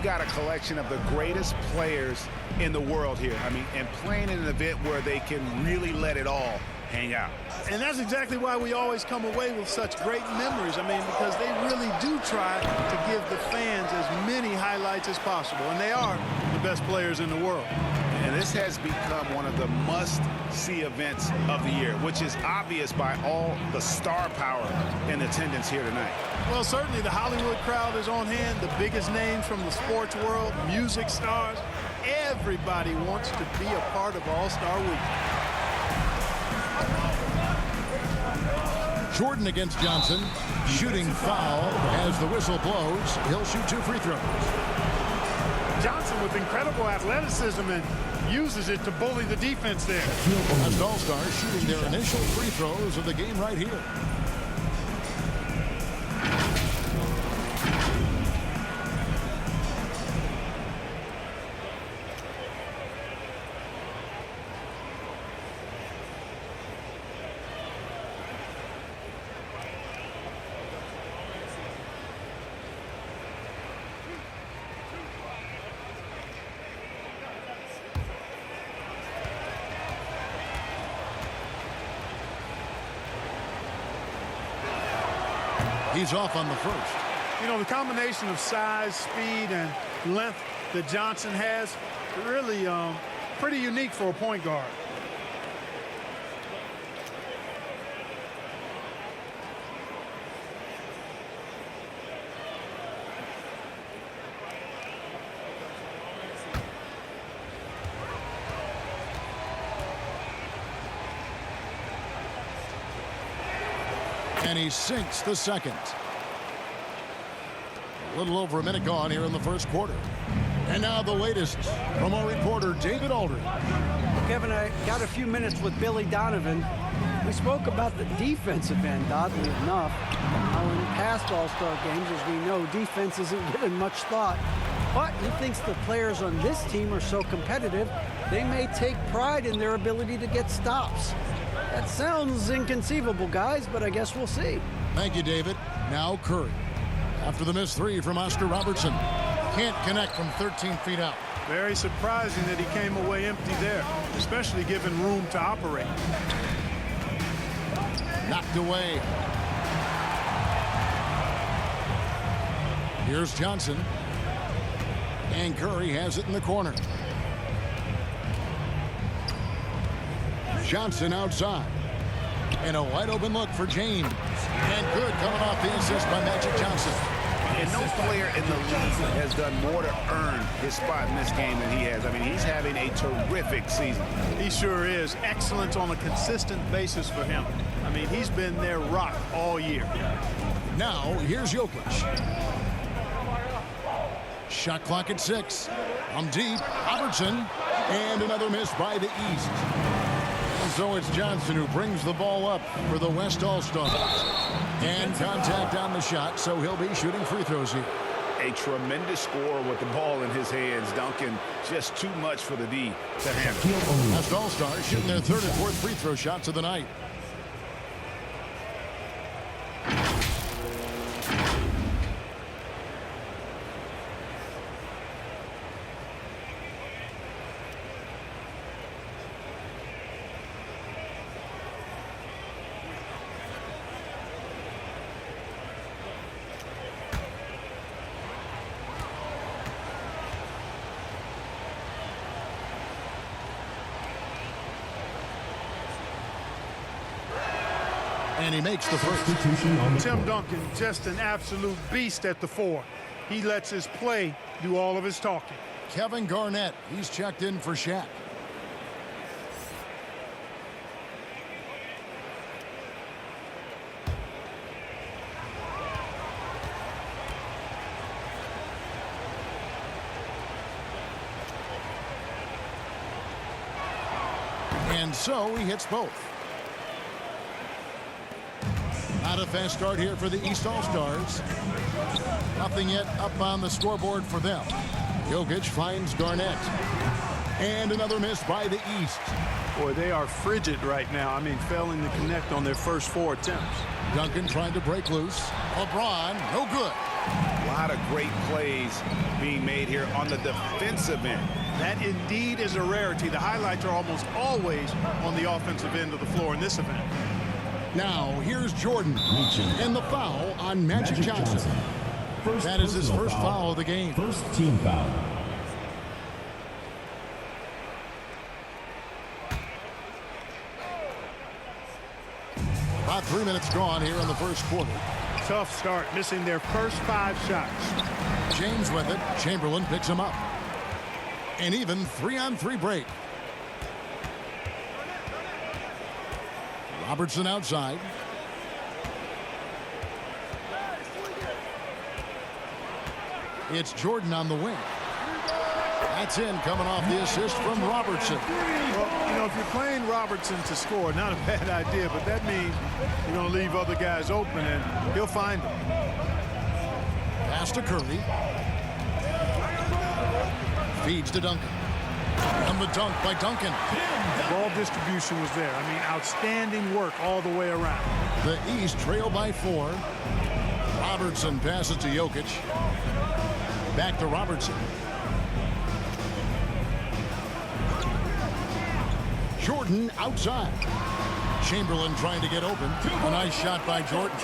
got a collection of the greatest players in the world here. I mean, and playing in an event where they can really let it all hang out. And that's exactly why we always come away with such great memories. I mean, because they really do try to give the fans as many highlights as possible. And they are the best players in the world. And this has become one of the must-see events of the year, which is obvious by all the star power in attendance here tonight. Well, certainly the Hollywood crowd is on hand, the biggest names from the sports world, music stars. Everybody wants to be a part of All-Star Week. Jordan against Johnson. Shooting foul as the whistle blows. He'll shoot 2 free throws. Johnson with incredible athleticism and uses it to bully the defense there. As All-Stars shooting their initial free throws of the game right here. He's off on the first. You know, the combination of size, speed, and length that Johnson has, really pretty unique for a point guard. And he sinks the second. A little over a minute gone here in the first quarter. And now the latest from our reporter, David Aldridge. Kevin, I got a few minutes with Billy Donovan. We spoke about the defensive end, oddly enough. How in past All-Star games, as we know, defense isn't given much thought. But he thinks the players on this team are so competitive, they may take pride in their ability to get stops. That sounds inconceivable, guys, but I guess we'll see. Thank you, David. Now Curry. After the missed 3 from Oscar Robertson. Can't connect from 13 feet out. Very surprising that he came away empty there, especially given room to operate. Knocked away. Here's Johnson. And Curry has it in the corner. Johnson outside. And a wide open look for James. And good coming off the assist by Magic Johnson. And no player in the league has done more to earn his spot in this game than he has. I mean, he's having a terrific season. He sure is. Excellence on a consistent basis for him. I mean, he's been their rock all year. Now, here's Jokic. Shot clock at 6. From deep, Robertson. And another miss by the East. And so it's Johnson who brings the ball up for the West All-Stars. And contact on the shot, so he'll be shooting free throws here. A tremendous score with the ball in his hands. Duncan, just too much for the D to handle. West All-Stars shooting their 3rd and 4th free throw shots of the night. And he makes the first. Tim Duncan, just an absolute beast at the 4. He lets his play do all of his talking. Kevin Garnett, he's checked in for Shaq. And so he hits both. Not a fast start here for the East All-Stars. Nothing yet up on the scoreboard for them. Jokic finds Garnett. And another miss by the East. Boy, they are frigid right now. I mean, failing to connect on their first 4 attempts. Duncan trying to break loose. LeBron, no good. A lot of great plays being made here on the defensive end. That indeed is a rarity. The highlights are almost always on the offensive end of the floor in this event. Now, here's Jordan. And the foul on Magic Johnson. That is his first foul of the game. First team foul. About 3 minutes gone here in the first quarter. Tough start, missing their first 5 shots. James with it. Chamberlain picks him up. An even 3-on-3 break. Robertson outside. It's Jordan on the wing. That's in, coming off the assist from Robertson. Well, you know, if you're playing Robertson to score, not a bad idea, but that means you're going to leave other guys open, and he'll find them. Pass to Curry. Feeds to Duncan. And the dunk by Duncan. Ball distribution was there. I mean, outstanding work all the way around. The East trail by 4. Robertson passes to Jokic. Back to Robertson. Jordan outside. Chamberlain trying to get open. A nice shot by Jordan.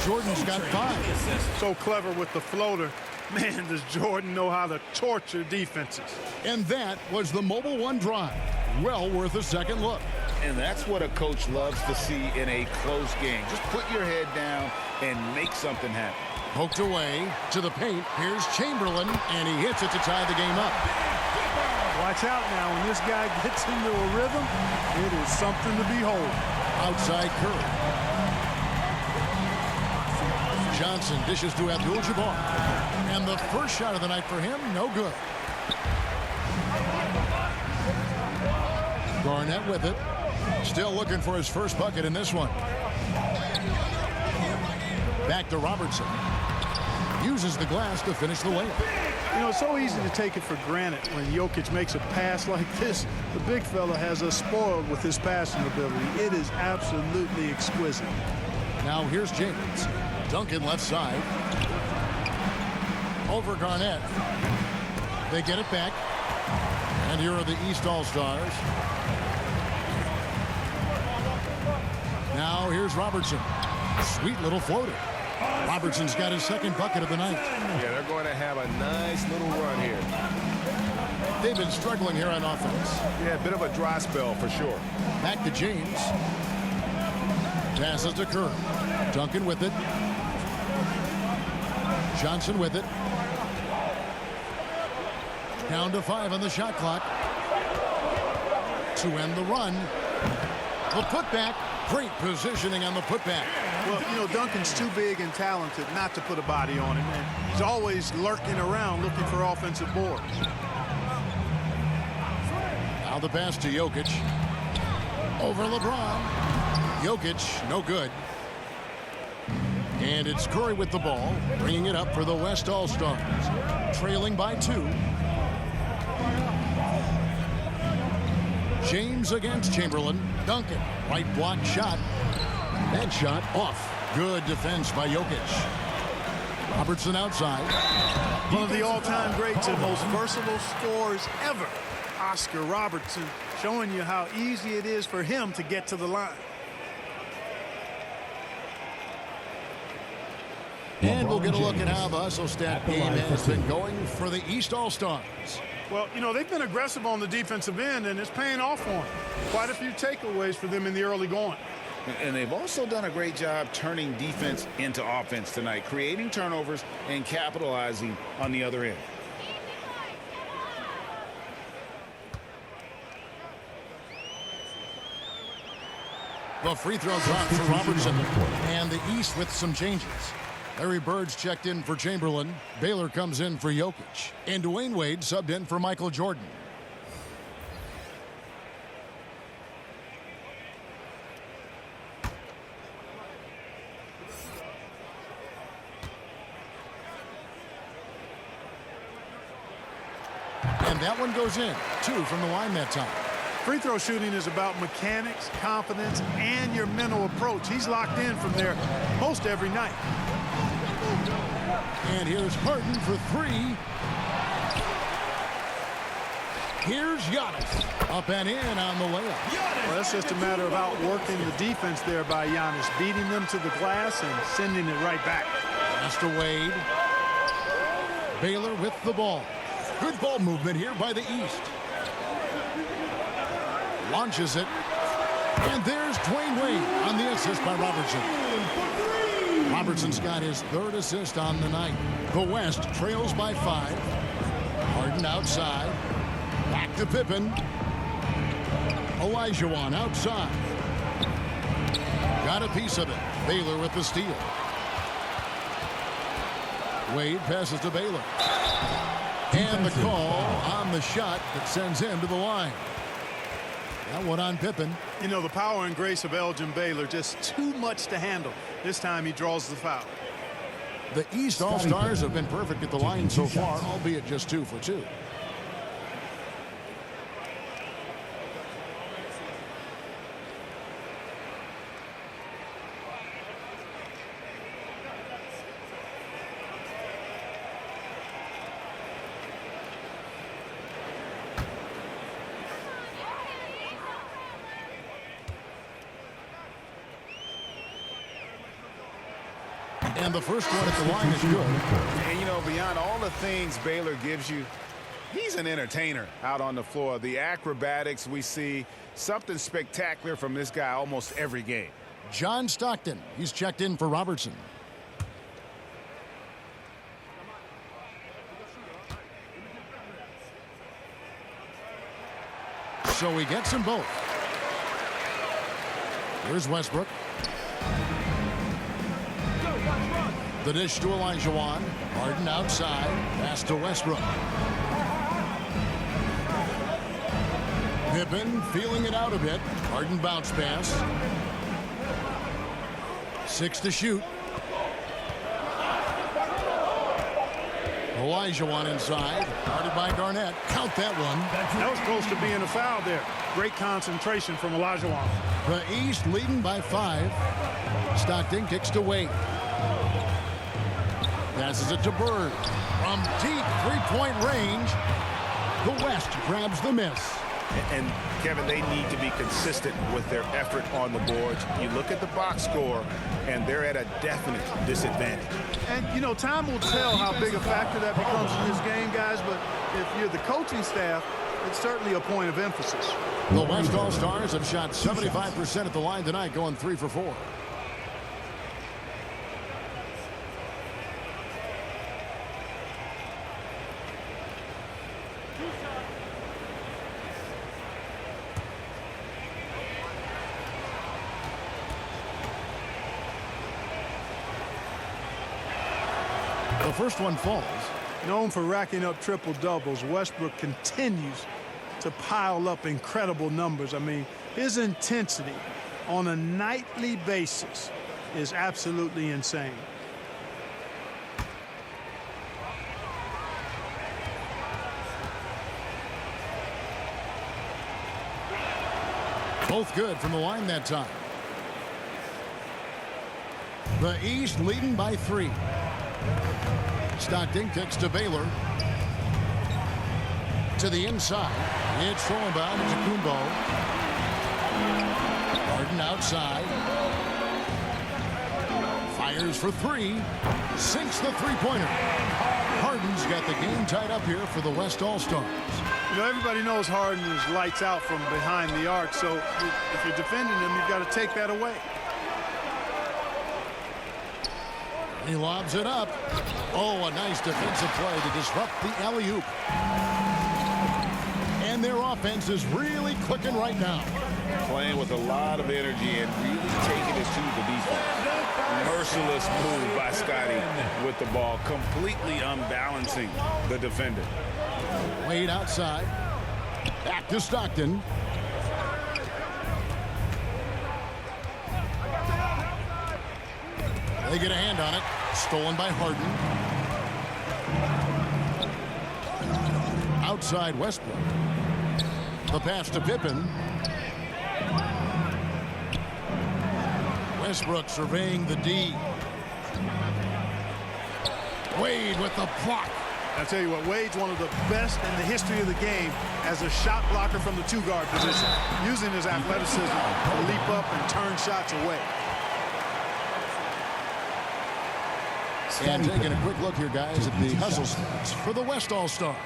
Jordan's got 5. So clever with the floater. Man, does Jordan know how to torture defenses. And that was the Mobile One drive. Well worth a second look. And that's what a coach loves to see in a close game. Just put your head down and make something happen. Poked away to the paint. Here's Chamberlain, and he hits it to tie the game up. Watch out now. When this guy gets into a rhythm, it is something to behold. Outside Curry. Johnson dishes to Abdul-Jabbar. And the first shot of the night for him, no good. Garnett with it. Still looking for his first bucket in this one. Back to Robertson. Uses the glass to finish the layup. You know, it's so easy to take it for granted when Jokic makes a pass like this. The big fella has us spoiled with his passing ability. It is absolutely exquisite. Now here's James. Duncan left side. Over Garnett. They get it back. And here are the East All-Stars. Now here's Robertson. Sweet little floater. Robertson's got his second bucket of the night. Yeah, they're going to have a nice little run here. They've been struggling here on offense. Yeah, a bit of a dry spell for sure. Back to James. Passes to Curry. Duncan with it. Johnson with it. Down to 5 on the shot clock. To end the run. The putback. Great positioning on the putback. Well, you know, Duncan's too big and talented not to put a body on him. And he's always lurking around looking for offensive boards. Now the pass to Jokic. Over LeBron. Jokic, no good. And it's Curry with the ball, bringing it up for the West All-Stars. Trailing by 2. James against Chamberlain. Duncan, right block shot. That shot off. Good defense by Jokic. Robertson outside. One of the all-time greats and most versatile scorers ever, Oscar Robertson, showing you how easy it is for him to get to the line. And we'll get a look at how the Hustle-Stat game has been going for the East All-Stars. Well, you know, they've been aggressive on the defensive end, and it's paying off for them. Quite a few takeaways for them in the early going. And they've also done a great job turning defense into offense tonight, creating turnovers and capitalizing on the other end. The free throw drop for Robertson, and the East with some changes. Larry Bird's checked in for Chamberlain. Baylor comes in for Jokic. And Dwayne Wade subbed in for Michael Jordan. And that one goes in. 2 from the line that time. Free throw shooting is about mechanics, confidence, and your mental approach. He's locked in from there most every night. And here's Harden for three. Here's Giannis. Up and in on the layup. Well, that's just a matter of outworking the defense there by Giannis, beating them to the glass and sending it right back. Pass to Wade. Baylor with the ball. Good ball movement here by the East. Launches it. And there's Dwayne Wade on the assist by Robertson. Robertson's got his third assist on the night. The West trails by 5. Harden outside. Back to Pippen. Olajuwon outside. Got a piece of it. Baylor with the steal. Wade passes to Baylor. And the call on the shot that sends him to the line. That one on Pippen. You know, the power and grace of Elgin Baylor, just too much to handle. This time he draws the foul. The East All-Stars have been perfect at the line so far, albeit just 2 for 2. And the first one at the line is good. And, you know, beyond all the things Baylor gives you, he's an entertainer out on the floor. The acrobatics we see, something spectacular from this guy almost every game. John Stockton, he's checked in for Robertson. So he gets them both. Here's Westbrook. The dish to Olajuwon. Harden outside. Pass to Westbrook. Pippen feeling it out a bit. Harden bounce pass. 6 to shoot. Olajuwon inside. Guarded by Garnett. Count that one. That was close to being a foul there. Great concentration from Olajuwon. The East leading by 5. Stockton kicks to Wade. Passes it to Bird. From deep three-point range, the West grabs the miss. And Kevin, they need to be consistent with their effort on the boards. You look at the box score, and they're at a definite disadvantage. And, you know, time will tell how big a factor that becomes in this game, guys, but if you're the coaching staff, it's certainly a point of emphasis. The West All-Stars have shot 75% at the line tonight, going 3 for 4. The first one falls. Known for racking up triple-doubles, Westbrook continues to pile up incredible numbers. I mean, his intensity on a nightly basis is absolutely insane. Both good from the line that time. The East leading by 3. Stockton kicks to Baylor. To the inside. It's thrown by Kumbo. Harden outside. Fires for 3. Sinks the three-pointer. Harden's got the game tied up here for the West All-Stars. You know, everybody knows Harden is lights out from behind the arc, so if you're defending him, you've got to take that away. He lobs it up. Oh, a nice defensive play to disrupt the alley-oop. And their offense is really clicking right now. Playing with a lot of energy and really taking it to the defense. Merciless move by Scotty with the ball, completely unbalancing the defender. Wade outside. Back to Stockton. They get a hand on it. Stolen by Harden. Outside Westbrook. The pass to Pippen. Westbrook surveying the D. Wade with the block. I tell you what, Wade's one of the best in the history of the game as a shot blocker from the two-guard position, using his athleticism to leap up and turn shots away. And taking a quick look here, guys, at the hustle stats for the West All-Stars.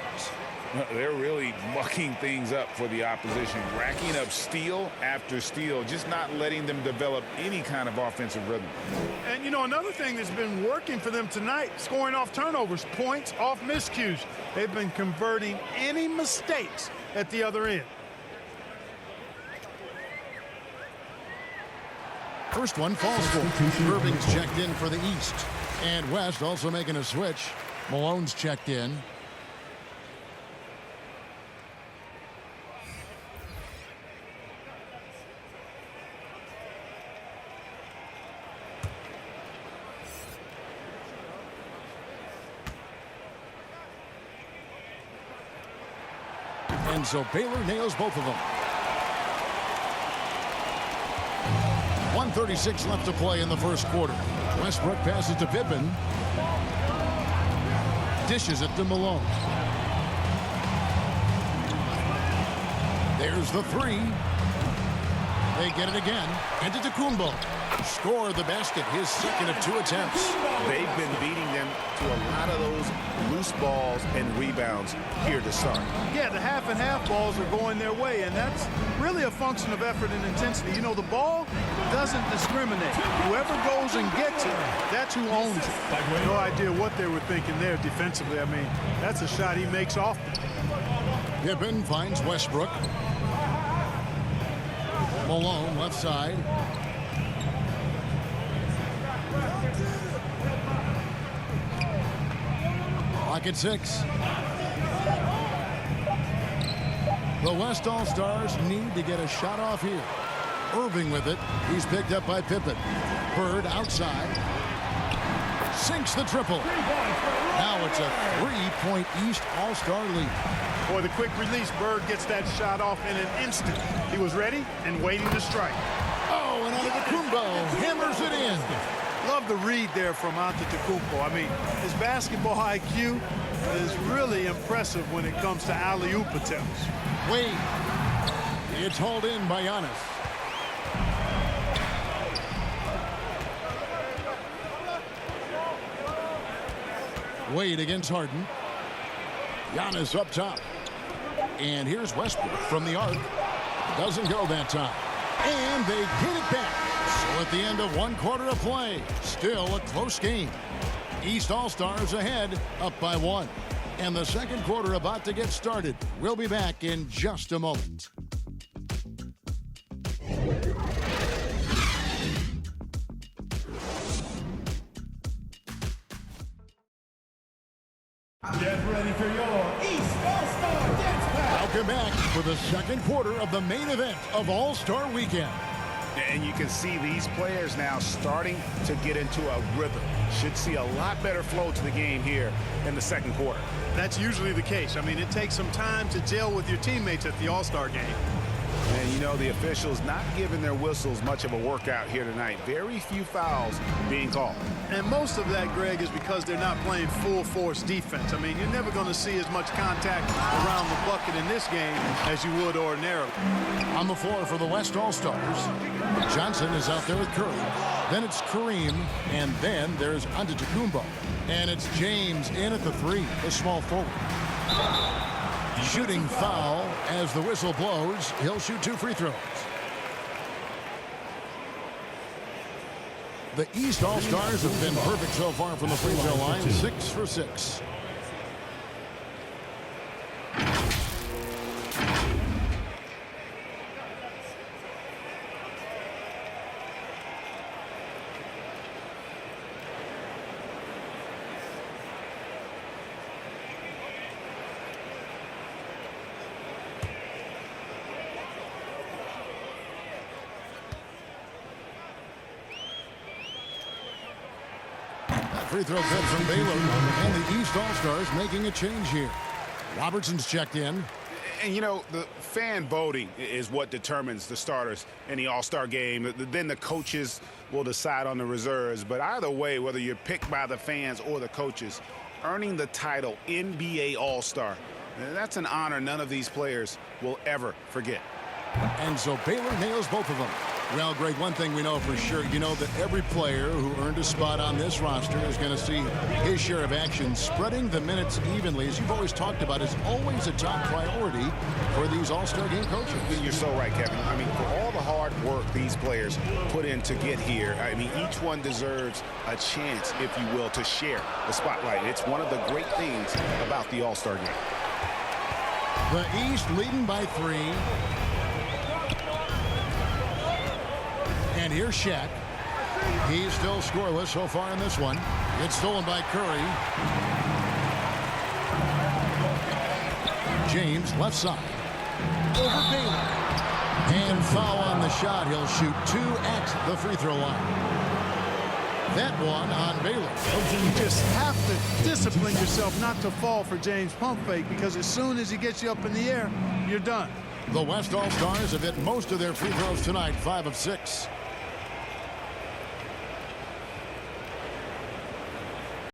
They're really mucking things up for the opposition, racking up steal after steal, just not letting them develop any kind of offensive rhythm. And, you know, another thing that's been working for them tonight, scoring off turnovers, points off miscues. They've been converting any mistakes at the other end. First one falls for. Irving's checked in for the East. And West also making a switch. Malone's checked in. And so Baylor nails both of them. 1:36 left to play in the first quarter. Westbrook passes to Pippen. Dishes it to Malone. There's the three. They get it again. Antetokounmpo scored the basket, his second of 2 attempts. They've been beating them to a lot of those loose balls and rebounds here to start. Yeah, the half-and-half balls are going their way, and that's really a function of effort and intensity. You know, the ball doesn't discriminate. Whoever goes and gets it, that's who owns it. No idea what they were thinking there defensively. I mean, that's a shot he makes often. Pippen finds Westbrook. Malone, left side. Clock at 6. The West All-Stars need to get a shot off here. Irving with it. He's picked up by Pippen. Bird outside. Sinks the triple. Now it's a 3-point East All-Star lead. Boy, the quick release, Bird gets that shot off in an instant. He was ready and waiting to strike. Oh, and Antetokounmpo hammers it in. Love the read there from Antetokounmpo. I mean, his basketball IQ is really impressive when it comes to alley-oop attempts. Wade. It's hauled in by Giannis. Wade against Harden. Giannis up top. And here's Westbrook from the arc. Doesn't go that time. And they get it back. So at the end of 1 quarter of play, still a close game. East All-Stars ahead, up by 1. And the second quarter about to get started. We'll be back in just a moment. Get ready for your East All-Star Dance Pack. Welcome back for the second quarter of the main event of All-Star Weekend. And you can see these players now starting to get into a rhythm. Should see a lot better flow to the game here in the second quarter. That's usually the case. I mean, it takes some time to gel with your teammates at the All-Star game. And you know, the officials not giving their whistles much of a workout here tonight. Very few fouls being called. And most of that, Greg, is because they're not playing full-force defense. I mean, you're never going to see as much contact around the bucket in this game as you would ordinarily. On the floor for the West All-Stars, Johnson is out there with Curry. Then it's Kareem, and then there's Antetokounmpo. And it's James in at the 3, the small forward. Shooting foul as the whistle blows. He'll shoot 2 free throws. The East All-Stars have been perfect so far from the free throw line. 6 for 6. Free throw good from Baylor, and the East All-Stars making a change here. Robertson's checked in. And, you know, the fan voting is what determines the starters in the All-Star game. Then the coaches will decide on the reserves. But either way, whether you're picked by the fans or the coaches, earning the title NBA All-Star. That's an honor none of these players will ever forget. And so Baylor nails both of them. Well, Greg, one thing we know for sure, you know that every player who earned a spot on this roster is going to see his share of action. Spreading the minutes evenly, as you've always talked about, is always a top priority for these All-Star game coaches. You're so right, Kevin. I mean, for all the hard work these players put in to get here, I mean, each one deserves a chance, if you will, to share the spotlight. It's one of the great things about the All-Star game. The East leading by 3. And here's Shaq. He's still scoreless so far in this one. It's stolen by Curry. James left side. Over Baylor. And foul on the shot. He'll shoot 2 at the free throw line. That one on Baylor. You just have to discipline yourself not to fall for James pump fake, because as soon as he gets you up in the air, you're done. The West All-Stars have hit most of their free throws tonight, 5 of 6.